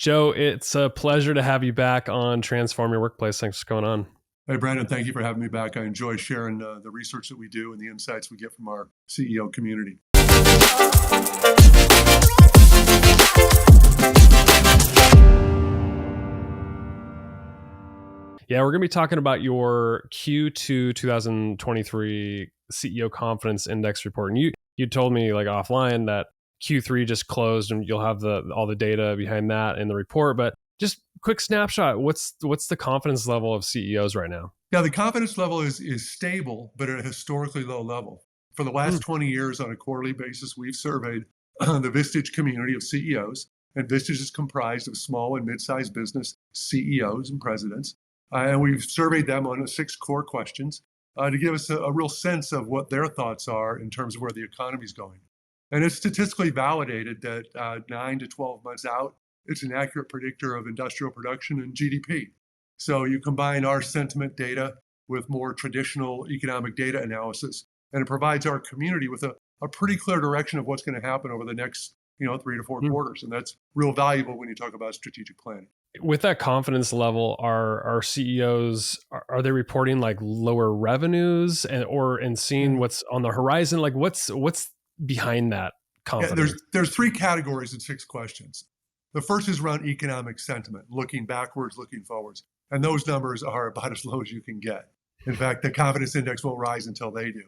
Joe, it's a pleasure to have you back on Transform Your Workplace. Thanks for coming on. Hey, Brandon, thank you for having me back. I enjoy sharing the research that we do and the insights we get from our CEO community. Yeah, we're going to be talking about your Q2 2023 CEO Confidence Index report. And you told me like offline that Q3 just closed and you'll have all the data behind that in the report. But just quick snapshot, what's the confidence level of CEOs right now? Yeah, the confidence level is stable, but at a historically low level. For the last 20 years on a quarterly basis, we've surveyed the Vistage community of CEOs. And Vistage is comprised of small and mid-sized business CEOs and presidents. And we've surveyed them on 6 core questions to give us a real sense of what their thoughts are in terms of where the economy is going. And it's statistically validated that 9 to 12 months out, it's an accurate predictor of industrial production and GDP. So you combine our sentiment data with more traditional economic data analysis, and it provides our community with a pretty clear direction of what's going to happen over the next 3 to 4 quarters. And that's real valuable when you talk about strategic planning. With that confidence level, are CEOs, are they reporting like lower revenues and seeing what's on the horizon? Like what's behind that confidence? Yeah, there's 3 categories and 6 questions. The first is around economic sentiment, looking backwards, looking forwards. And those numbers are about as low as you can get. In fact, the confidence index won't rise until they do.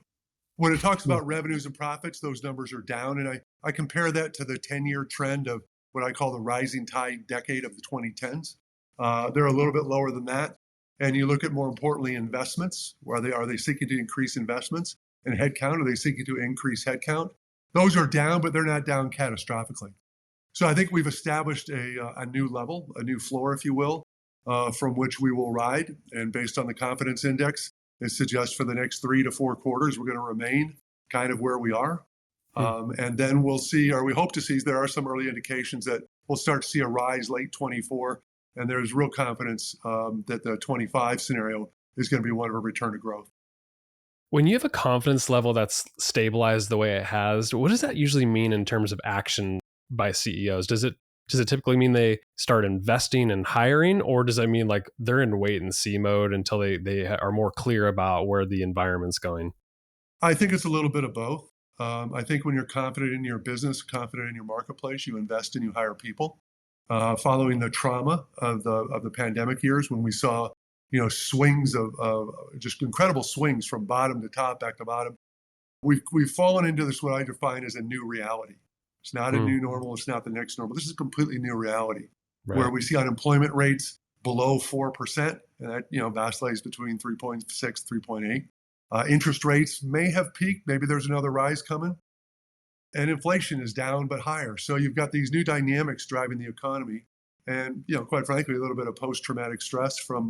When it talks about revenues and profits, those numbers are down. And I compare that to the 10-year trend of what I call the rising tide decade of the 2010s. They're a little bit lower than that. And you look at, more importantly, investments. Are they seeking to increase investments? And headcount, are they seeking to increase headcount? Those are down, but they're not down catastrophically. So I think we've established a new level, a new floor, if you will, from which we will ride. And based on the confidence index, it suggests for the next 3 to 4 quarters, we're going to remain kind of where we are. And then we'll see, or we hope to see, there are some early indications that we'll start to see a rise late 24. And there's real confidence that the 25 scenario is going to be one of a return to growth. When you have a confidence level that's stabilized the way it has, what does that usually mean in terms of action by CEOs? Does it typically mean they start investing and hiring, or does that mean like they're in wait and see mode until they are more clear about where the environment's going? I think it's a little bit of both. I think when you're confident in your business, confident in your marketplace, you invest and you hire people. Following the trauma of the pandemic years, when we saw swings of just incredible swings from bottom to top, back to bottom, we've fallen into this, what I define as a new reality. It's not a new normal. It's not the next normal. This is a completely new reality where we see unemployment rates below 4%, and that vacillates between 3.6, 3.8. Interest rates may have peaked. Maybe there's another rise coming. And inflation is down but higher. So you've got these new dynamics driving the economy. And quite frankly, a little bit of post-traumatic stress from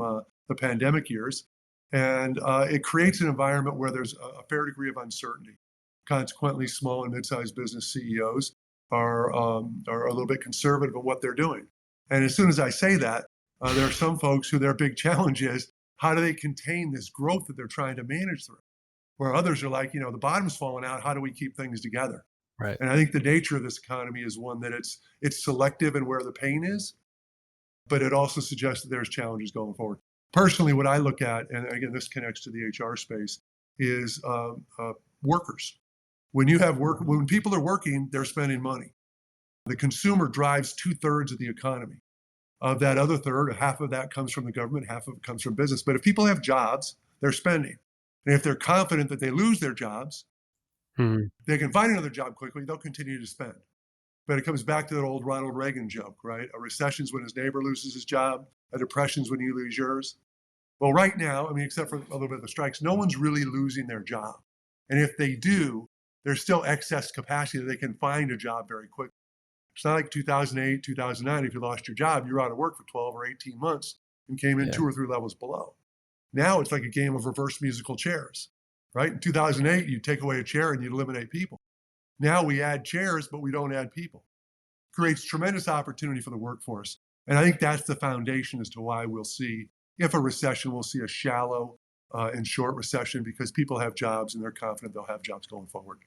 the pandemic years. And it creates an environment where there's a fair degree of uncertainty. Consequently, small and mid-sized business CEOs are a little bit conservative in what they're doing. And as soon as I say that, there are some folks who their big challenge is, how do they contain this growth that they're trying to manage through? Where others are like, the bottom's falling out, how do we keep things together? Right. And I think the nature of this economy is one that it's selective in where the pain is, but it also suggests that there's challenges going forward. Personally, what I look at, and again, this connects to the HR space, is workers. When people are working, they're spending money. The consumer drives 2/3 of the economy. Of that other third, half of that comes from the government, half of it comes from business. But if people have jobs, they're spending. And if they're confident that they lose their jobs, they can find another job quickly, they'll continue to spend. But it comes back to that old Ronald Reagan joke, right? A recession's when his neighbor loses his job. A depression's when you lose yours. Well, right now, except for a little bit of the strikes, no one's really losing their job. And if they do, there's still excess capacity that they can find a job very quickly. It's not like 2008, 2009, if you lost your job, you were out of work for 12 or 18 months and came in 2 or 3 levels below. Now it's like a game of reverse musical chairs, right? In 2008, you take away a chair and you eliminate people. Now we add chairs, but we don't add people. Creates tremendous opportunity for the workforce. And I think that's the foundation as to why we'll see, if a recession, we'll see a shallow and short recession, because people have jobs and they're confident they'll have jobs going forward.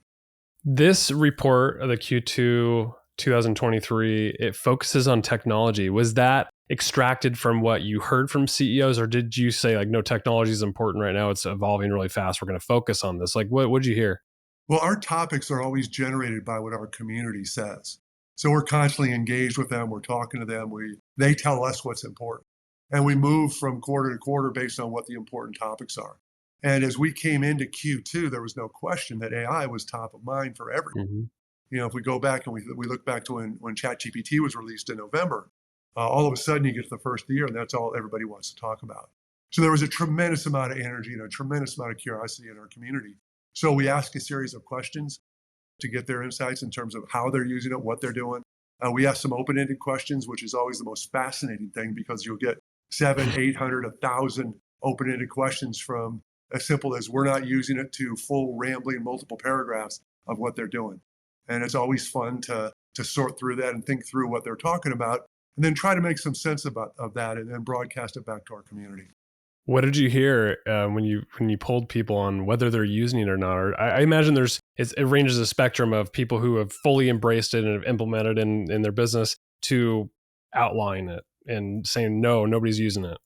This report, the Q2 2023, it focuses on technology. Was that extracted from what you heard from CEOs, or did you say like, no, technology is important right now, it's evolving really fast, we're going to focus on this? Like, what did you hear? Well, our topics are always generated by what our community says. So we're constantly engaged with them. We're talking to them. They tell us what's important. And we move from quarter to quarter based on what the important topics are. And as we came into Q2, there was no question that AI was top of mind for everyone. Mhm. If we go back and we look back to when ChatGPT was released in November, all of a sudden you get to the first of the year and that's all everybody wants to talk about. So there was a tremendous amount of energy and a tremendous amount of curiosity in our community. So we ask a series of questions to get their insights in terms of how they're using it, what they're doing. We ask some open-ended questions, which is always the most fascinating thing because you'll get 700, 800, 1,000 open-ended questions from as simple as we're not using it to full rambling multiple paragraphs of what they're doing. And it's always fun to sort through that and think through what they're talking about and then try to make some sense of that and then broadcast it back to our community. What did you hear when you polled people on whether they're using it or not? Or I imagine it ranges a spectrum of people who have fully embraced it and have implemented in their business to outline it and saying, no, nobody's using it.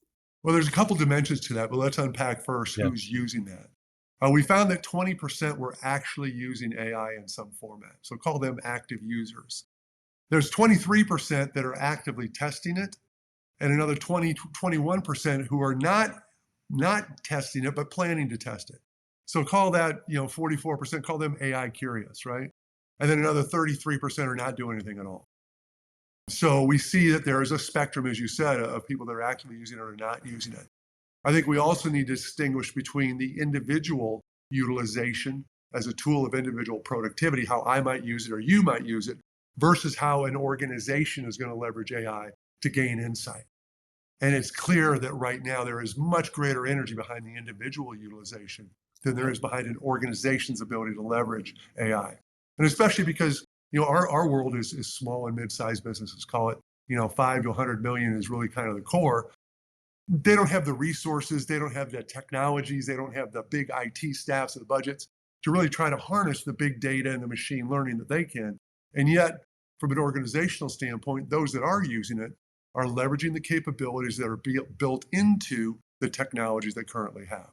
Well, there's a couple dimensions to that, but let's unpack first Yeah. who's using that. We found that 20% were actually using AI in some format. So call them active users. There's 23% that are actively testing it, and another 21% who are not testing it, but planning to test it. So call that, 44%, call them AI curious, right? And then another 33% are not doing anything at all. So we see that there is a spectrum, as you said, of people that are actively using it or not using it. I think we also need to distinguish between the individual utilization as a tool of individual productivity, how I might use it or you might use it, versus how an organization is going to leverage AI to gain insight. And it's clear that right now there is much greater energy behind the individual utilization than there is behind an organization's ability to leverage AI. And especially because our world is small and mid-sized businesses, call it 5 to 100 million is really kind of the core. They don't have the resources, they don't have the technologies, they don't have the big IT staffs and the budgets to really try to harness the big data and the machine learning that they can. And yet, from an organizational standpoint, those that are using it are leveraging the capabilities that are built into the technologies they currently have.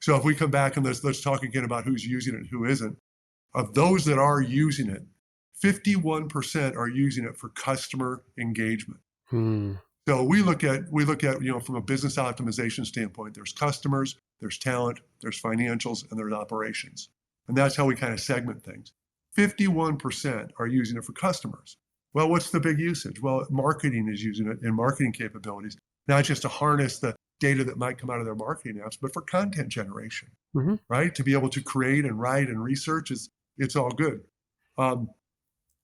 So if we come back and let's talk again about who's using it and who isn't. Of those that are using it, 51% are using it for customer engagement. So we look at, from a business optimization standpoint, there's customers, there's talent, there's financials, and there's operations. And that's how we kind of segment things. 51% are using it for customers. Well, what's the big usage? Well, marketing is using it in marketing capabilities, not just to harness the data that might come out of their marketing apps, but for content generation, right? To be able to create and write and research, it's all good.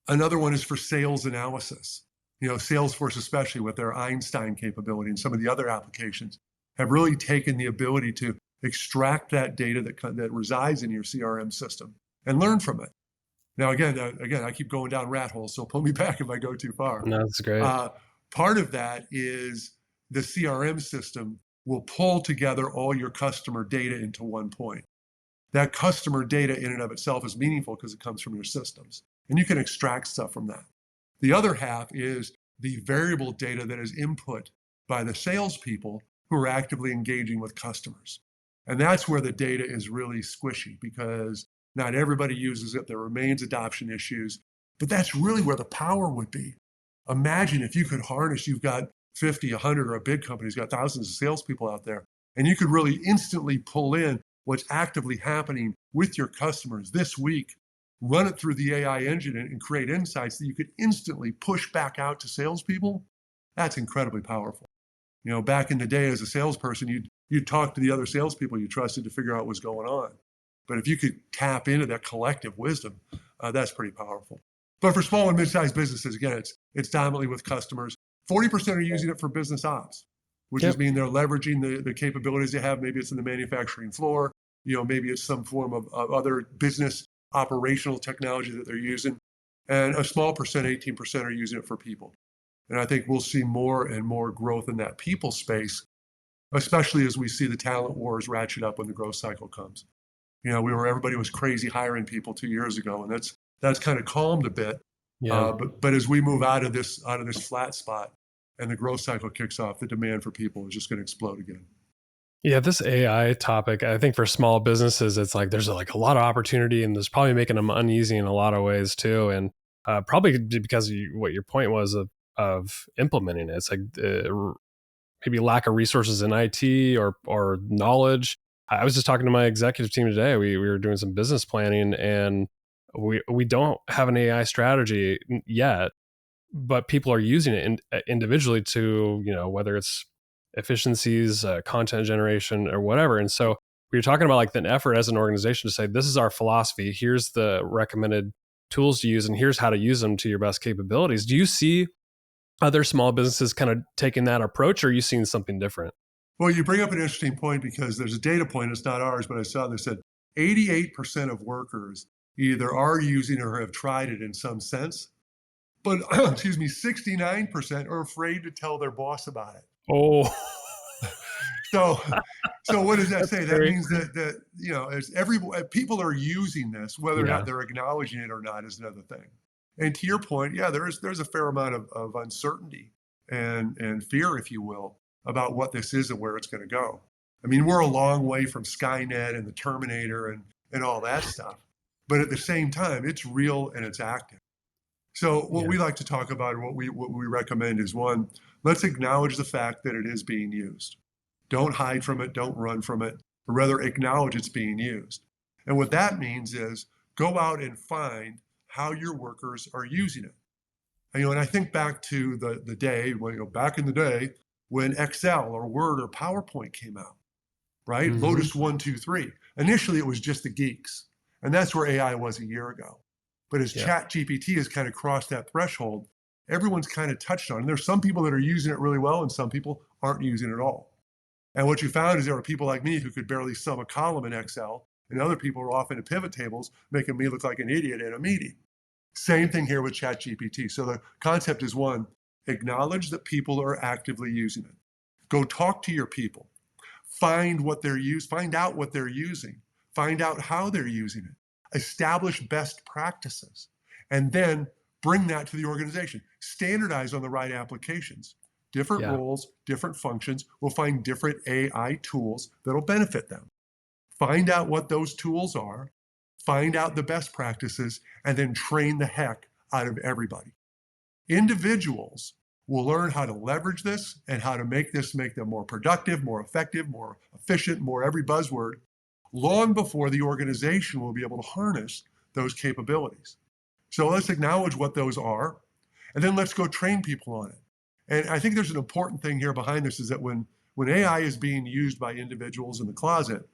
Another one is for sales analysis. Salesforce, especially with their Einstein capability and some of the other applications, have really taken the ability to extract that data that resides in your CRM system and learn from it. Now, again, I keep going down rat holes, so pull me back if I go too far. No, that's great. Part of that is the CRM system will pull together all your customer data into one point. That customer data in and of itself is meaningful because it comes from your systems, and you can extract stuff from that. The other half is the variable data that is input by the salespeople who are actively engaging with customers. And that's where the data is really squishy because not everybody uses it. There remains adoption issues, but that's really where the power would be. Imagine if you could harness, you've got 50, 100, or a big company's got thousands of salespeople out there, and you could really instantly pull in what's actively happening with your customers this week, run it through the AI engine and create insights that you could instantly push back out to salespeople. That's incredibly powerful. Back in the day as a salesperson, you'd talk to the other salespeople you trusted to figure out what's going on. But if you could tap into that collective wisdom, that's pretty powerful. But for small and mid-sized businesses, again, it's dominantly with customers. 40% are using it for business ops, which just means they're leveraging the capabilities they have. Maybe it's in the manufacturing floor. Maybe it's some form of other business operational technology that they're using. And a small percent, 18%, are using it for people. And I think we'll see more and more growth in that people space, especially as we see the talent wars ratchet up when the growth cycle comes. Everybody was crazy hiring people 2 years ago, and that's kind of calmed a bit. Yeah. But as we move out of this flat spot and the growth cycle kicks off, the demand for people is just going to explode again. Yeah, this AI topic, I think for small businesses, it's like there's like a lot of opportunity, and there's probably making them uneasy in a lot of ways too. And probably because what your point was of implementing it, it's like maybe lack of resources in IT or knowledge. I was just talking to my executive team today. We were doing some business planning, and we don't have an AI strategy yet, but people are using it individually to, whether it's efficiencies, content generation, or whatever. And so we were talking about like the effort as an organization to say, this is our philosophy. Here's the recommended tools to use, and here's how to use them to your best capabilities. Do you see other small businesses kind of taking that approach, or are you seeing something different? Well, you bring up an interesting point because there's a data point. It's not ours, but I saw they said 88% of workers either are using or have tried it in some sense. But excuse me, 69% are afraid to tell their boss about it. Oh, So, so what does that that's say? That scary. means that as people are using this, whether or not Yeah. they're acknowledging it or not is another thing. And to your point, yeah, there's a fair amount of uncertainty and fear, if you will, about what this is and where it's going to go. I mean, we're a long way from Skynet and the Terminator and all that stuff, but at the same time, it's real and it's active. So what Yeah. we like to talk about, or what we recommend is one, let's acknowledge the fact that it is being used. Don't hide from it, don't run from it, but rather acknowledge it's being used. And what that means is go out and find how your workers are using it. And I think back to the day when, back in the day when Excel or Word or PowerPoint came out, right? Hmm. Lotus 1, 2, 3. Initially, it was just the geeks. And that's where AI was a year ago. But as Yeah. Chat GPT has kind of crossed that threshold, everyone's kind of touched on it. And there's some people that are using it really well, and some people aren't using it at all. And what you found is there are people like me who could barely sum a column in Excel, and other people are off into pivot tables, making me look like an idiot in a meeting. Same thing here with ChatGPT. So the concept is one, acknowledge that people are actively using it. Go talk to your people. Find out what they're using. Find out how they're using it. Establish best practices. And then bring that to the organization. Standardize on the right applications. Different Yeah. roles, different functions will find different AI tools that'll benefit them. Find out what those tools are, find out the best practices, and then train the heck out of everybody. Individuals will learn how to leverage this and how to make them more productive, more effective, more efficient, more every buzzword, long before the organization will be able to harness those capabilities. So let's acknowledge what those are, and then let's go train people on it. And I think there's an important thing here behind this is that when AI is being used by individuals in the closet,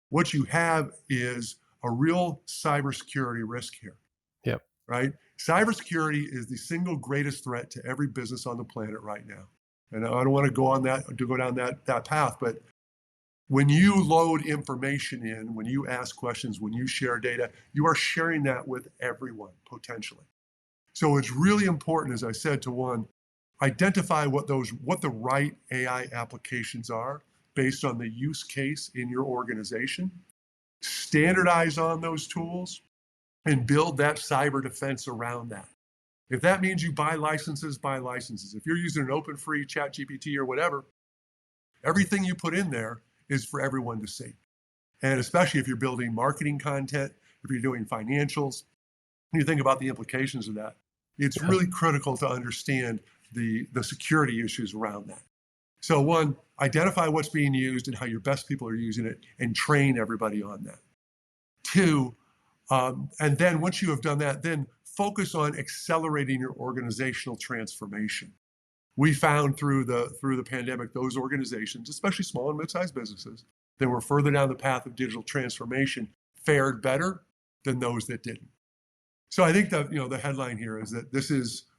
what you have is a real cybersecurity risk here, Yep. right? Cybersecurity is the single greatest threat to every business on the planet right now. And I don't want to go down that path, but when you load information in, when you ask questions, when you share data, you are sharing that with everyone potentially. So it's really important, as I said, to one, identify what the right AI applications are based on the use case in your organization, standardize on those tools, and build that cyber defense around that. If that means you buy licenses, buy licenses. If you're using an open free chat GPT or whatever, everything you put in there is for everyone to see. And especially if you're building marketing content, if you're doing financials, you think about the implications of that. It's Yeah. really critical to understand the security issues around that. So one, identify what's being used and how your best people are using it and train everybody on that. Two, and then once you have done that, then focus on accelerating your organizational transformation. We found through the pandemic, those organizations, especially small and mid-sized businesses, that were further down the path of digital transformation fared better than those that didn't. So I think that the headline here is that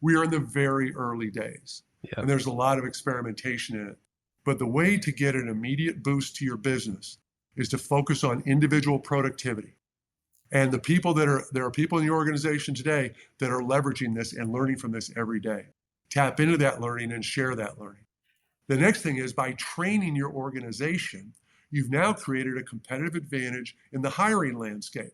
we are in the very early days, and Yep. there's a lot of experimentation in it. But the way to get an immediate boost to your business is to focus on individual productivity. And there are people in your organization today that are leveraging this and learning from this every day. Tap into that learning and share that learning. The next thing is by training your organization, you've now created a competitive advantage in the hiring landscape.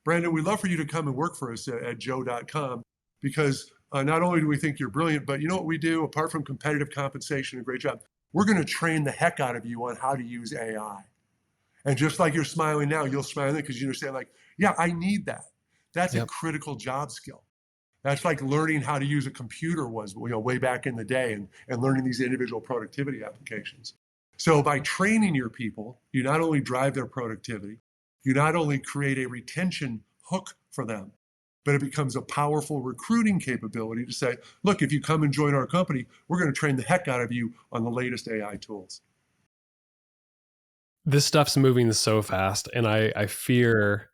Brandon, we'd love for you to come and work for us at joe.com. because not only do we think you're brilliant, but you know what we do, apart from competitive compensation, a great job, we're going to train the heck out of you on how to use AI. And just like you're smiling now, you'll smile because you understand, like, yeah, I need that. That's a Yep. critical job skill. That's like learning how to use a computer was, way back in the day, and learning these individual productivity applications. So by training your people, you not only drive their productivity, you not only create a retention hook for them, but it becomes a powerful recruiting capability to say, look, if you come and join our company, we're going to train the heck out of you on the latest AI tools. This stuff's moving so fast, and I fear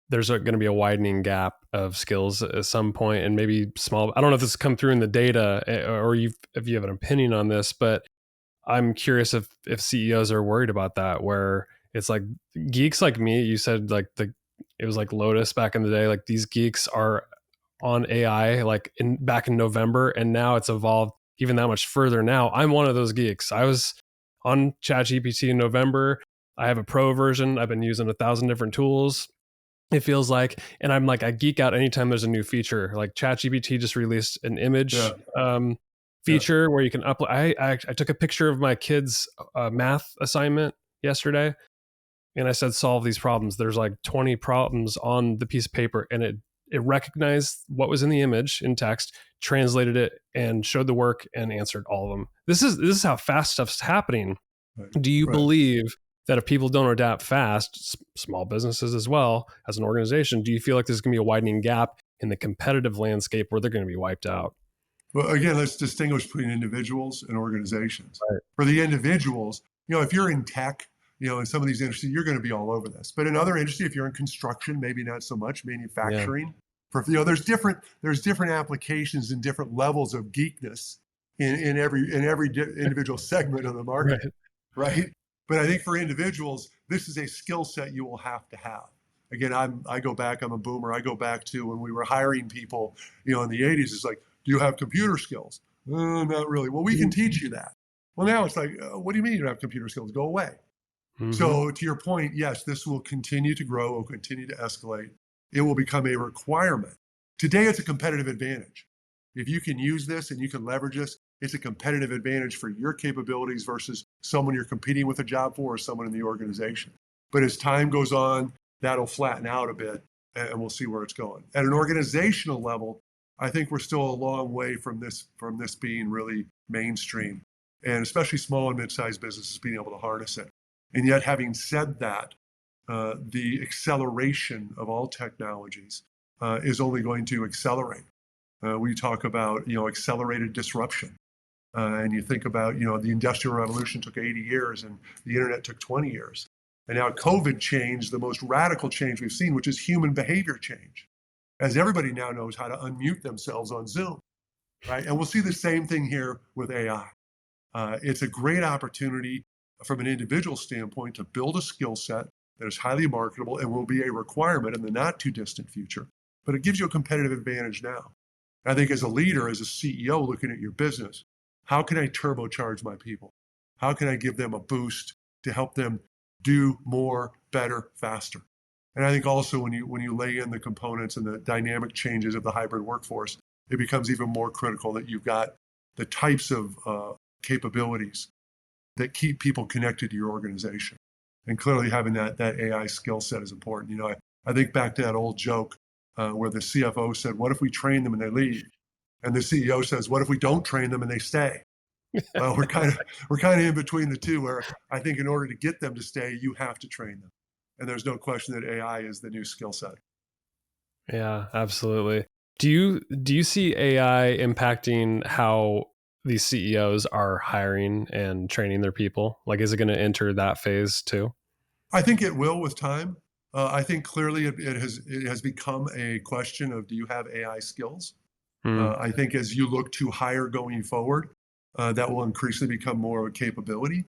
there's going to be a widening gap of skills at some point, and maybe small. I don't know if this has come through in the data, or if you have an opinion on this, but I'm curious if CEOs are worried about that, where it's like geeks like me. You said like it was like Lotus back in the day. Like these geeks are on AI like back in November, and now it's evolved even that much further. Now I'm one of those geeks. I was on ChatGPT in November. I have a pro version. I've been using 1,000 different tools. It feels like, and I'm like, I geek out anytime there's a new feature. Like ChatGPT just released an image Yeah, yeah. feature where you can upload. I took a picture of my kid's math assignment yesterday, and I said, solve these problems. There's like 20 problems on the piece of paper, and it recognized what was in the image in text, translated it, and showed the work and answered all of them. This is how fast stuff's happening. Right, Do you right. believe that if people don't adapt fast, small businesses as well as an organization, do you feel like there's going to be a widening gap in the competitive landscape where they're going to be wiped out? Well, again, let's distinguish between individuals and organizations. Right. For the individuals, if you're in tech, in some of these industries, you're going to be all over this. But in other industries, if you're in construction, maybe not so much, Yeah. manufacturing. There's different applications and different levels of geekness in every individual segment of the market, right? But I think for individuals, this is a skill set you will have to have. Again, I'm a boomer. I go back to when we were hiring people, in the 80s. It's like, do you have computer skills? Not really. Well, we can teach you that. Well, now it's like, what do you mean you don't have computer skills? Go away. Mm-hmm. So to your point, yes, this will continue to grow, will continue to escalate. It will become a requirement. Today, it's a competitive advantage. If you can use this and you can leverage this, it's a competitive advantage for your capabilities versus someone you're competing with a job for or someone in the organization. But as time goes on, that'll flatten out a bit, and we'll see where it's going. At an organizational level, I think we're still a long way from this being really mainstream, and especially small and mid-sized businesses being able to harness it. And yet, having said that, the acceleration of all technologies is only going to accelerate. We talk about accelerated disruption, and you think about the Industrial Revolution took 80 years, and the internet took 20 years, and now COVID changed the most radical change we've seen, which is human behavior change, as everybody now knows how to unmute themselves on Zoom, right? And we'll see the same thing here with AI. It's a great opportunity from an individual standpoint to build a skill set that is highly marketable and will be a requirement in the not too distant future, but it gives you a competitive advantage now. I think as a leader, as a CEO looking at your business, how can I turbocharge my people? How can I give them a boost to help them do more, better, faster? And I think also when you lay in the components and the dynamic changes of the hybrid workforce, it becomes even more critical that you've got the types of capabilities that keep people connected to your organization. And clearly having that AI skill set is important. I think back to that old joke where the CFO said, what if we train them and they leave? And the CEO says, what if we don't train them and they stay? Well, we're kind of in between the two, where I think in order to get them to stay, you have to train them. And there's no question that AI is the new skill set. Yeah, absolutely. Do you see AI impacting how these CEOs are hiring and training their people? Like, is it going to enter that phase too? I think it will with time. I think clearly it has become a question of, do you have AI skills? Hmm. I think as you look to hire going forward, that will increasingly become more of a capability.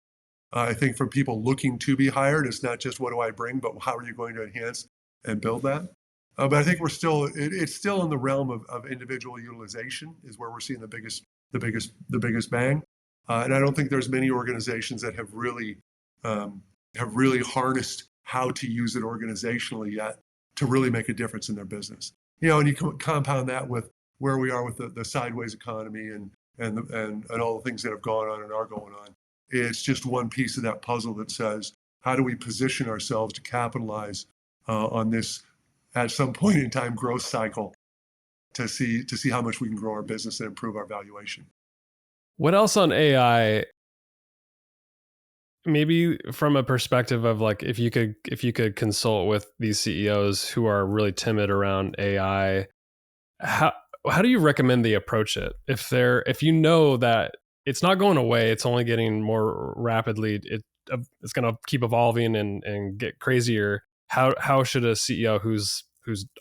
I think for people looking to be hired, it's not just what do I bring, but how are you going to enhance and build that? But I think it's still in the realm of individual utilization is where we're seeing the biggest bang. And I don't think there's many organizations that have really harnessed how to use it organizationally yet to really make a difference in their business. And you compound that with where we are with the sideways economy and all the things that have gone on and are going on. It's just one piece of that puzzle that says, how do we position ourselves to capitalize on this, at some point in time, growth cycle to see how much we can grow our business and improve our valuation. What else on AI? Maybe from a perspective of like, if you could consult with these CEOs who are really timid around AI, how how do you recommend they approach it? If you know that it's not going away, it's only getting more rapidly, it's going to keep evolving and get crazier. How should a CEO who's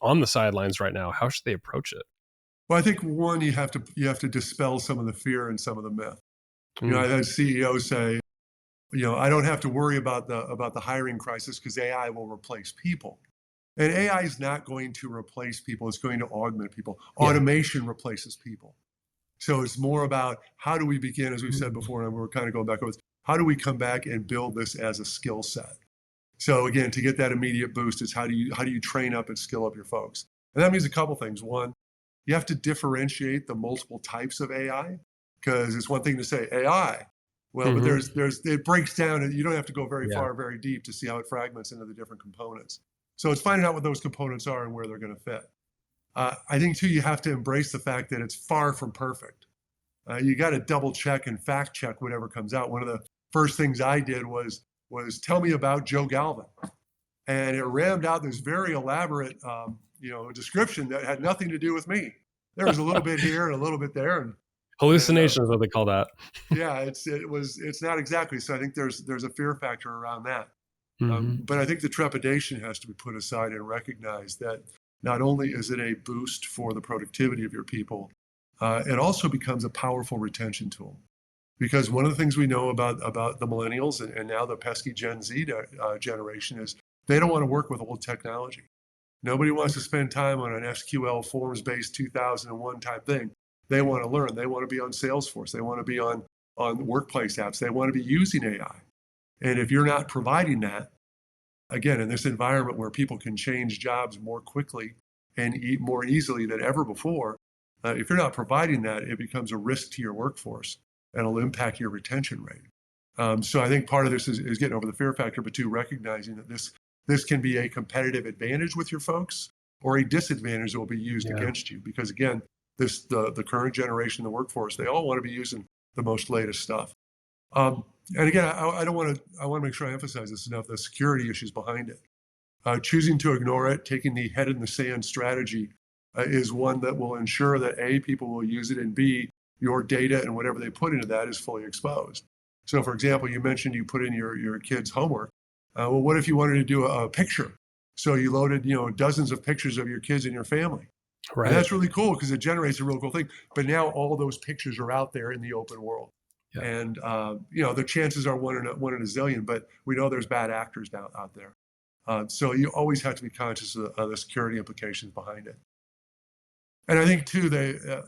on the sidelines right now, how should they approach it? Well, I think one, you have to dispel some of the fear and some of the myth. Mm, I've had CEOs say, I don't have to worry about the hiring crisis because AI will replace people. And AI is not going to replace people, it's going to augment people. yeah. Automation replaces people. So it's more about how do we begin, as we've said before, and we're kind of going back over this, how do we come back and build this as a skill set? So again, to get that immediate boost is how do you train up and skill up your folks? And that means a couple things. One, you have to differentiate the multiple types of AI, because it's one thing to say AI. Well, but Hmm. it breaks down, and you don't have to go very Yeah. far, very deep to see how it fragments into the different components. So it's finding out what those components are and where they're going to fit. I think too, you have to embrace the fact that it's far from perfect. You got to double check and fact check whatever comes out. One of the first things I did was tell me about Joe Galvin, and it rammed out this very elaborate description that had nothing to do with me. There was a little bit here and a little bit there, and Hallucination is what they call that. yeah, it's not exactly. So I think there's a fear factor around that. Hmm. But I think the trepidation has to be put aside and recognize that not only is it a boost for the productivity of your people, it also becomes a powerful retention tool. Because one of the things we know about the millennials and now the pesky Gen Z generation is they don't want to work with old technology. Nobody wants to spend time on an SQL forms-based 2001 type thing. They want to learn. They want to be on Salesforce. They want to be on workplace apps. They want to be using AI. And if you're not providing that, again, in this environment where people can change jobs more quickly and more easily than ever before, if you're not providing that, it becomes a risk to your workforce and it'll impact your retention rate. So I think part of this is getting over the fear factor, but two, recognizing that this can be a competitive advantage with your folks or a disadvantage that will be used Yeah. against you. Because again, the current generation, the workforce, they all want to be using the most latest stuff. And again, I want to make sure I emphasize this enough, the security issues behind it. Choosing to ignore it, taking the head in the sand strategy is one that will ensure that A, people will use it, and B, your data and whatever they put into that is fully exposed. So for example, you mentioned you put in your kids' homework. Well, what if you wanted to do a picture? So you loaded, dozens of pictures of your kids and your family. And Right. that's really cool because it generates a real cool thing. But now all those pictures are out there in the open world. Yeah. And, the chances are one in a zillion, but we know there's bad actors out there. So you always have to be conscious of the security implications behind it. And I think too,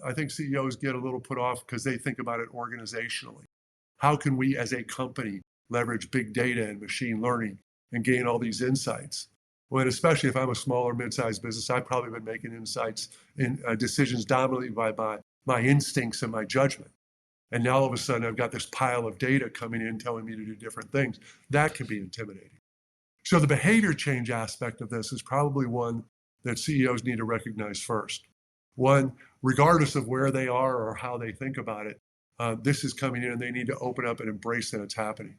I think CEOs get a little put off because they think about it organizationally. How can we as a company leverage big data and machine learning and gain all these insights? Well, and especially if I'm a small or mid-sized business, I've probably been making insights in decisions dominantly by my instincts and my judgment. And now all of a sudden I've got this pile of data coming in telling me to do different things. That can be intimidating. So the behavior change aspect of this is probably one that CEOs need to recognize first. One, regardless of where they are or how they think about it, this is coming in and they need to open up and embrace that it's happening.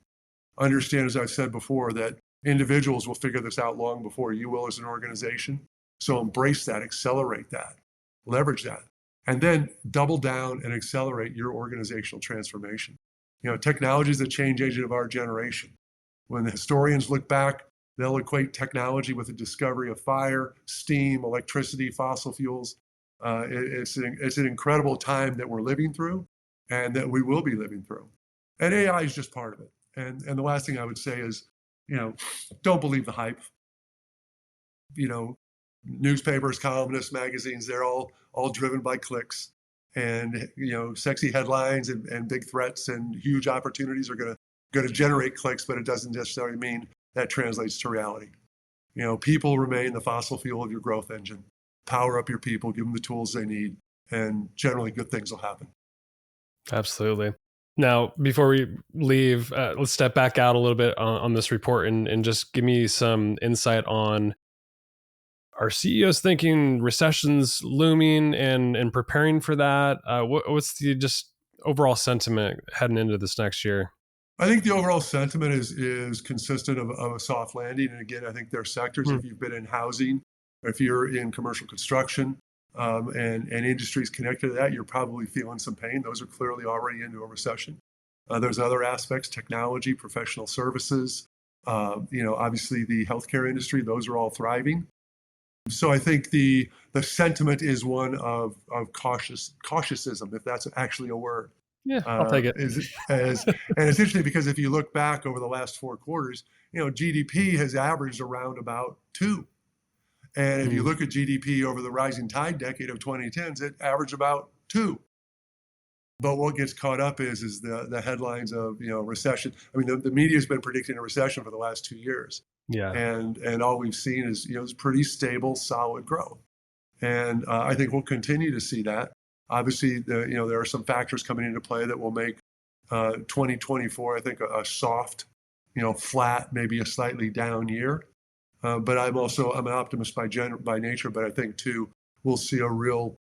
Understand, as I've said before, that individuals will figure this out long before you will as an organization. So embrace that, accelerate that, leverage that, and then double down and accelerate your organizational transformation. Technology is the change agent of our generation. When the historians look back, they'll equate technology with the discovery of fire, steam, electricity, fossil fuels. It's an incredible time that we're living through and that we will be living through. And AI is just part of it. And the last thing I would say is, don't believe the hype. Newspapers, columnists, magazines, they're all driven by clicks. And, sexy headlines and big threats and huge opportunities are going to generate clicks, but it doesn't necessarily mean that translates to reality. People remain the fossil fuel of your growth engine. Power up your people, give them the tools they need, and generally good things will happen. Absolutely. Now, before we leave, let's step back out a little bit on this report and just give me some insight on, are CEOs thinking recession's looming and preparing for that? What's the just overall sentiment heading into this next year? I think the overall sentiment is consistent of a soft landing. And again, I think there are sectors, Hmm. if you've been in housing, if you're in commercial construction, and industries connected to that, you're probably feeling some pain. Those are clearly already into a recession. There's other aspects, technology, professional services, obviously the healthcare industry, those are all thriving. So I think the sentiment is one of cautiousism, if that's actually a word. Yeah, I'll take it. Is as And it's interesting because if you look back over the last 4 quarters, GDP has averaged around about 2. And if you Mm, look at GDP over the rising tide decade of 2010s, it averaged about 2. But what gets caught up is the headlines of recession. I mean, the media has been predicting a recession for the last 2 years, yeah. and all we've seen is pretty stable, solid growth. And I think we'll continue to see that. Obviously, there are some factors coming into play that will make 2024, I think, a soft, flat, maybe a slightly down year. But I'm an optimist by nature. But I think too we'll see a real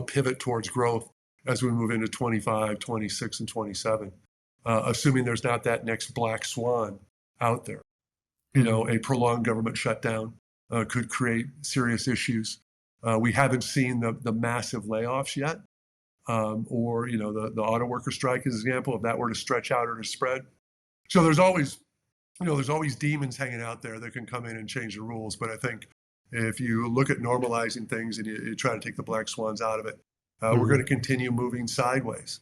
pivot towards growth as we move into 25, 26, and 27, assuming there's not that next black swan out there. Mhm. A prolonged government shutdown could create serious issues. We haven't seen the massive layoffs yet, or the auto worker strike as an example. If that were to stretch out or to spread, so there's always demons hanging out there that can come in and change the rules. But I think if you look at normalizing things and you try to take the black swans out of it, we're going Mhm. to continue moving sideways.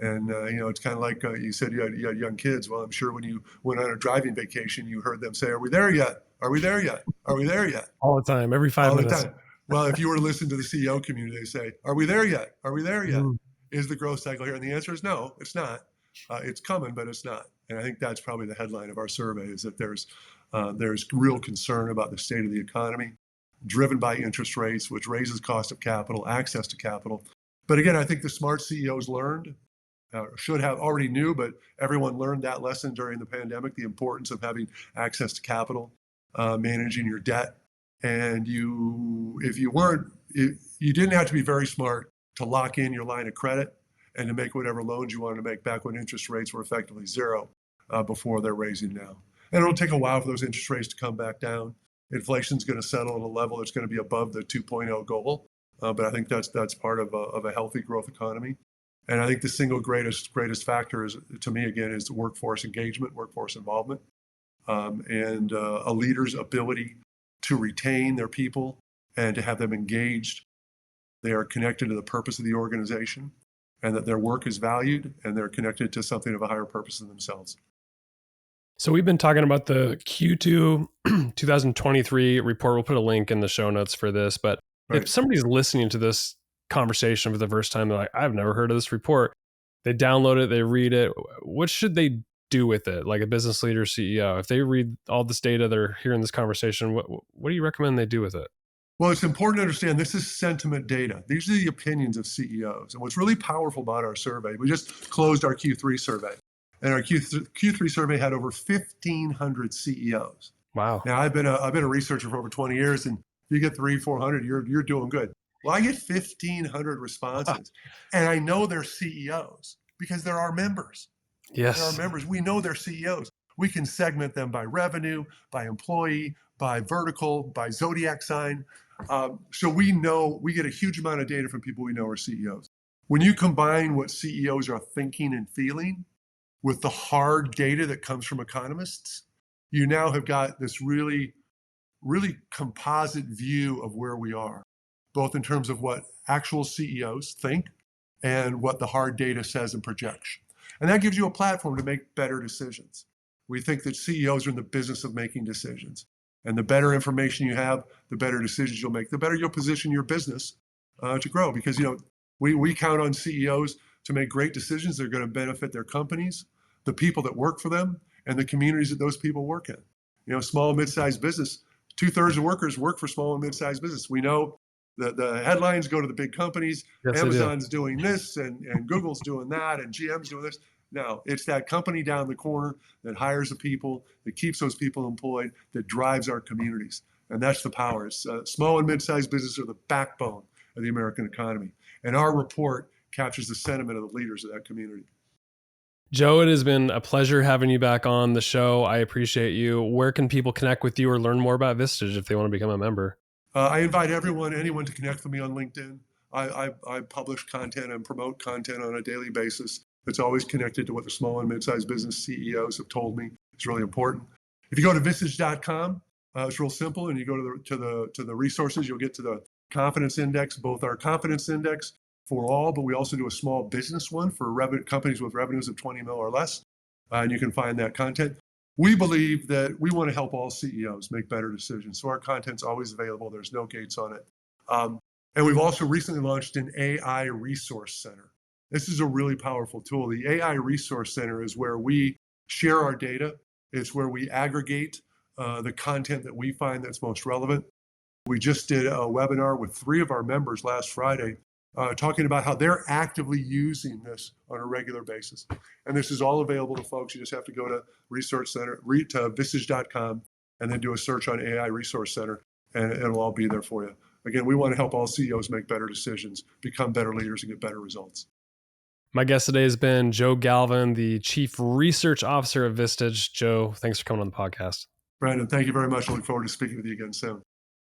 And it's kind of like you said you had young kids. Well, I'm sure when you went on a driving vacation, you heard them say, "Are we there yet? Are we there yet? Are we there yet?" All the time, every five All the minutes. time. Well, if you were to listen to the CEO community, they say, "Are we there yet? Are we there yet? Mm. Is the growth cycle here?" And the answer is no, it's not. It's coming, but it's not. And I think that's probably the headline of our survey: is that there's real concern about the state of the economy, driven by interest rates, which raises cost of capital, access to capital. But again, I think the smart CEOs learned, should have already knew, but everyone learned that lesson during the pandemic: the importance of having access to capital, managing your debt. And if you weren't, you didn't have to be very smart to lock in your line of credit and to make whatever loans you wanted to make back when interest rates were effectively zero, before they're raising now. And it'll take a while for those interest rates to come back down. Inflation's going to settle at a level that's going to be above the 2.0 goal. But I think that's part of a healthy growth economy. And I think the single greatest factor is, to me, again, is workforce engagement, workforce involvement, and a leader's ability to retain their people and to have them engaged. They are connected to the purpose of the organization, and that their work is valued, and they're connected to something of a higher purpose than themselves. So we've been talking about the Q2 2023 report. We'll put a link in the show notes for this. But if Right. somebody's listening to this conversation for the first time, they're like, I've never heard of this report. They download it, they read it. What should they do with it? Like a business leader, CEO, if they read all this data, they're hearing this conversation, what do you recommend they do with it? Well, it's important to understand this is sentiment data. These are the opinions of CEOs. And what's really powerful about our survey, we just closed our Q3 survey, and our Q3 survey had over 1,500 CEOs. Wow. Now, I've been a researcher for over 20 years, and if you get 300-400, you're doing good. Well, I get 1,500 responses, and I know they're CEOs because they're our members. They're our Yes. members. We know they're CEOs. We can segment them by revenue, by employee, by vertical, by zodiac sign. So we know we get a huge amount of data from people we know are CEOs. When you combine what CEOs are thinking and feeling with the hard data that comes from economists, you now have got this really, really composite view of where we are, both in terms of what actual CEOs think and what the hard data says and projects. And that gives you a platform to make better decisions. We think that CEOs are in the business of making decisions. And the better information you have, the better decisions you'll make, the better you'll position your business to grow. Because we count on CEOs to make great decisions that are going to benefit their companies, the people that work for them, and the communities that those people work in. Small and mid-sized business, 2/3 of workers work for small and mid-sized business. We know The headlines go to the big companies. Yes, they do. Amazon's doing this and Google's doing that and GM's doing this. No, it's that company down the corner that hires the people, that keeps those people employed, that drives our communities. And that's the power. It's, small and mid-sized businesses are the backbone of the American economy. And our report captures the sentiment of the leaders of that community. Joe, it has been a pleasure having you back on the show. I appreciate you. Where can people connect with you or learn more about Vistage if they want to become a member? I invite anyone to connect with me on LinkedIn. I publish content and promote content on a daily basis. It's always connected to what the small and mid-sized business CEOs have told me. It's really important. If you go to vistage.com, it's real simple, and you go to the resources, you'll get to the confidence index, both our confidence index for all, but we also do a small business one for companies with revenues of 20 mil or less, and you can find that content. We believe that we want to help all CEOs make better decisions, so our content's always available. There's no gates on it. And we've also recently launched an AI resource center. This is a really powerful tool. The AI resource center is where we share our data. It's where we aggregate the content that we find that's most relevant. We just did a webinar with 3 of our members last Friday talking about how they're actively using this on a regular basis. And this is all available to folks. You just have to go to Research Center, to vistage.com, and then do a search on AI Resource Center, and it'll all be there for you. Again, we want to help all CEOs make better decisions, become better leaders, and get better results. My guest today has been Joe Galvin, the Chief Research Officer of Vistage. Joe, thanks for coming on the podcast. Brandon, thank you very much. I look forward to speaking with you again soon.